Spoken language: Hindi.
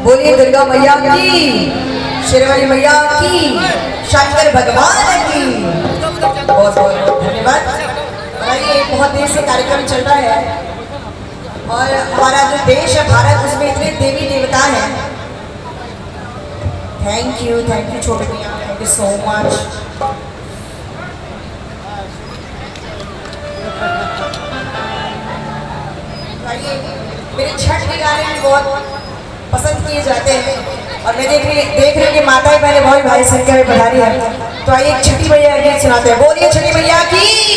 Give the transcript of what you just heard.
बोलिए दुर्गा मैया की, शेरवाली मैया की, शंकर भगवान की बहुत बहुत धन्यवाद। ये बहुत देर से कार्यक्रम चल रहा है और हमारा जो देश है भारत, उसमें इतने देवी देवता हैं। थैंक यू छोटे भैया, थैंक यू सो मच। मेरे छठ के गाने भी बहुत पसंद किए जाते हैं और मैं देख रही हूँ कि माताएं पहले बहुत भाई संख्या में पधारी है, तो आइए छठी मैया गीत सुनाते हैं। बोलिए छठी मैया की।